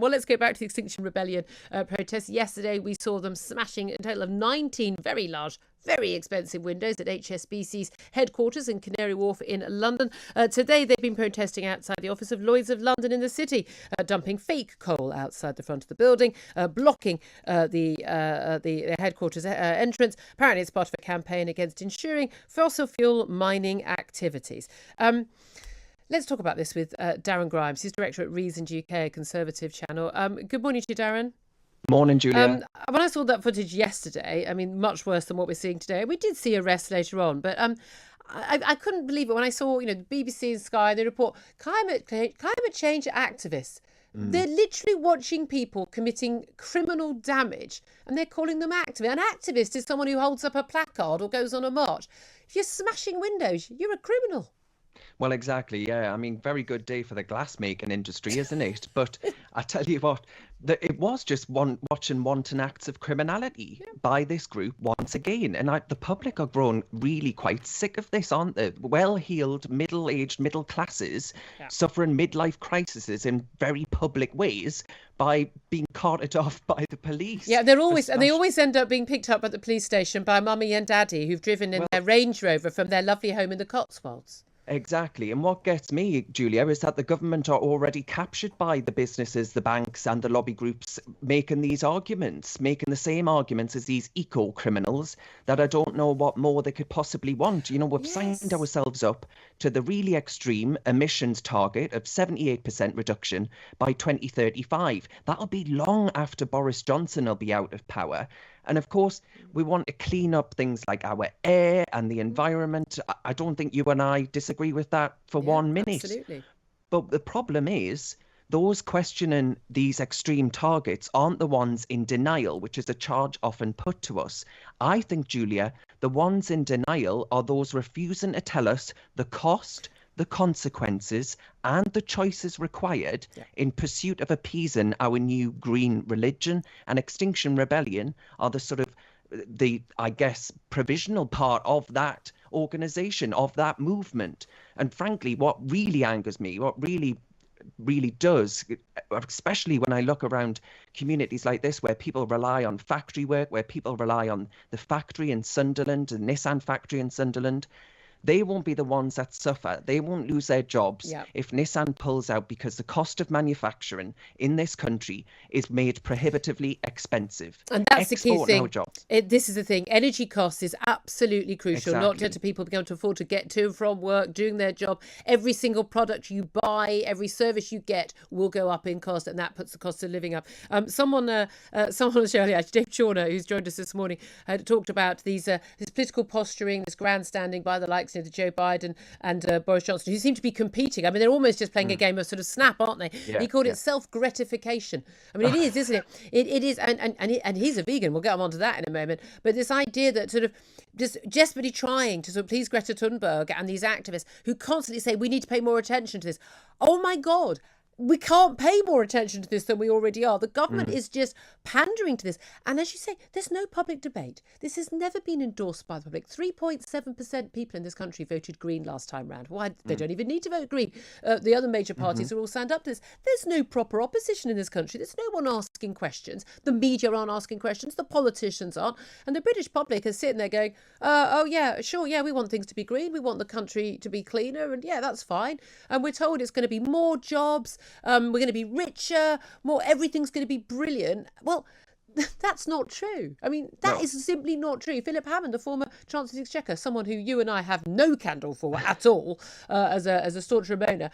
Well, let's go back to the Extinction Rebellion protests. Yesterday, we saw them smashing a total of 19 very large, very expensive windows at HSBC's headquarters in Canary Wharf in London. Today, they've been protesting outside the office of Lloyd's of London in the city, dumping fake coal outside the front of the building, blocking the headquarters entrance. Apparently, it's part of a campaign against ensuring fossil fuel mining activities. Let's talk about this with Darren Grimes. He's director at Reason UK, a Conservative channel. Good morning to you, Darren. Morning, Julia. When I saw that footage yesterday, I mean, much worse than what we're seeing today. We did see arrests later on, but I couldn't believe it when I saw, the BBC and Sky, they report climate change activists. They're literally watching people committing criminal damage and they're calling them activists. An activist is someone who holds up a placard or goes on a march. If you're smashing windows, you're a criminal. Well, exactly, yeah. I mean, very good day for the glassmaking industry, isn't it? But I tell you what, it was just watching wanton acts of criminality by this group once again. And the public are grown really quite sick of this, aren't they? Well-heeled, middle-aged, middle classes suffering midlife crises in very public ways by being carted off by the police. Yeah, they always end up being picked up at the police station by mummy and daddy who've driven in their Range Rover from their lovely home in the Cotswolds. Exactly. And what gets me, Julia, is that the government are already captured by the businesses, the banks and the lobby groups making these arguments, making the same arguments as these eco-criminals that I don't know what more they could possibly want. We've signed ourselves up to the really extreme emissions target of 78% reduction by 2035. That'll be long after Boris Johnson will be out of power. And of course, we want to clean up things like our air and the environment. I don't think you and I disagree with that for 1 minute. Absolutely. But the problem is, those questioning these extreme targets aren't the ones in denial, which is a charge often put to us. I think, Julia, the ones in denial are those refusing to tell us the cost, the consequences and the choices required in pursuit of appeasing our new green religion. And Extinction Rebellion are the sort of provisional part of that organisation, of that movement. And frankly, what really angers me, what really does, especially when I look around communities like this where people rely on factory work, where people rely on the factory in Sunderland, the Nissan factory in Sunderland, they won't be the ones that suffer. They won't lose their jobs if Nissan pulls out, because the cost of manufacturing in this country is made prohibitively expensive. And that's the key thing. This is the thing. Energy costs is absolutely crucial, not just to people being able to afford to get to and from work, doing their job. Every single product you buy, every service you get will go up in cost, and that puts the cost of living up. Someone on the show earlier, Dave Chawner, who's joined us this morning, had talked about this political posturing, this grandstanding by the likes of Joe Biden and Boris Johnson, who seem to be competing. I mean, they're almost just playing a game of sort of snap, aren't they? He called it self-gratification. I mean, it is, isn't it? It is, and he's a vegan. We'll get on to that in a moment. But this idea that sort of just desperately trying to sort of please Greta Thunberg and these activists who constantly say we need to pay more attention to this. Oh my God. We can't pay more attention to this than we already are. The government is just pandering to this. And as you say, there's no public debate. This has never been endorsed by the public. 3.7% people in this country voted Green last time round. Why? They don't even need to vote Green. The other major parties are all signed up to this. There's no proper opposition in this country. There's no one asking questions. The media aren't asking questions. The politicians aren't. And the British public is sitting there going, oh, yeah, sure, yeah, we want things to be green. We want the country to be cleaner. And yeah, that's fine. And we're told it's going to be more jobs. We're going to be richer, everything's going to be brilliant. Well, that's not true. I mean, that is simply not true. Philip Hammond, the former Chancellor of the Exchequer, someone who you and I have no candle for at all, as a staunch Remainer,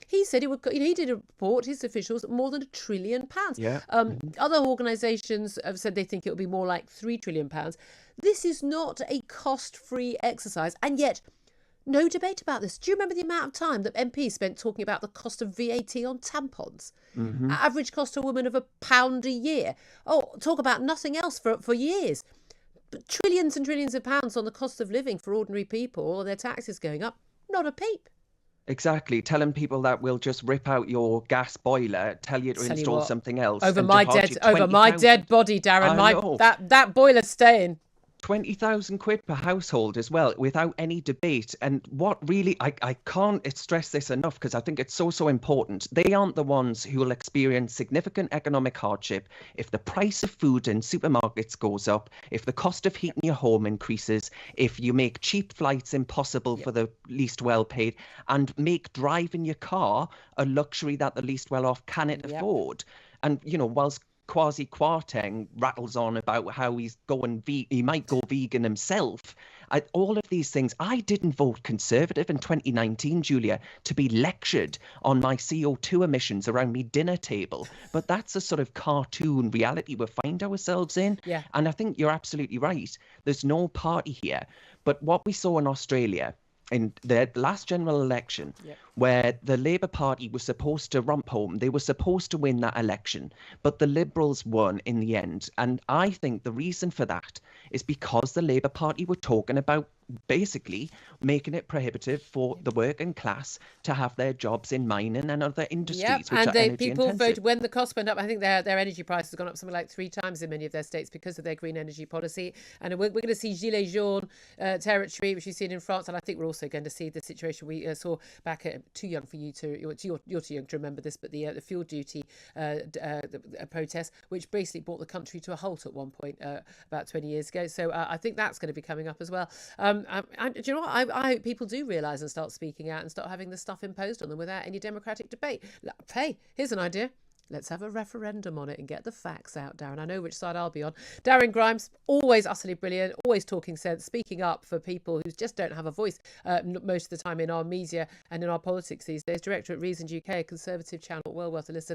he said he did a report, his officials, more than £1 trillion. Other organisations have said they think it will be more like £3 trillion. This is not a cost-free exercise, and yet no debate about this. Do you remember the amount of time that MPs spent talking about the cost of VAT on tampons? Average cost to a woman of £1 a year. Oh, talk about nothing else for years. But trillions and trillions of pounds on the cost of living for ordinary people and their taxes going up. Not a peep. Exactly. Telling people that we'll just rip out your gas boiler, tell you to install something else. Over my dead body, Darren. That boiler's staying. £20,000 per household as well, without any debate. And what really, I can't stress this enough, because I think it's so important. They aren't the ones who will experience significant economic hardship if the price of food in supermarkets goes up, if the cost of heating your home increases, if you make cheap flights impossible for the least well-paid, and make driving your car a luxury that the least well-off cannot afford. And, you know, whilst Kwasi Kwarteng rattles on about how he might go vegan himself. All of these things. I didn't vote Conservative in 2019, Julia, to be lectured on my CO2 emissions around me dinner table. But that's a sort of cartoon reality we find ourselves in. Yeah. And I think you're absolutely right. There's no party here. But what we saw in Australia in the last general election, where the Labour Party was supposed to romp home, they were supposed to win that election, but the Liberals won in the end. And I think the reason for that is because the Labour Party were talking about basically making it prohibitive for the working class to have their jobs in mining and other industries, which are energy people intensive. voted when the cost went up. I think their energy prices have gone up something like 3 times in many of their states because of their green energy policy. And we're going to see Gilets jaunes territory, which you've seen in France, and I think we're also going to see the situation we saw back at, too young for you to, you're too young to remember this, but the fuel duty protest, which basically brought the country to a halt at one point about 20 years ago. So I think that's going to be coming up as well. Do you know what? I hope people do realise and start speaking out and start having this stuff imposed on them without any democratic debate. Hey, here's an idea. Let's have a referendum on it and get the facts out, Darren. I know which side I'll be on. Darren Grimes, always utterly brilliant, always talking sense, speaking up for people who just don't have a voice most of the time in our media and in our politics these days. Director at Reasons UK, a Conservative channel, well worth a listen.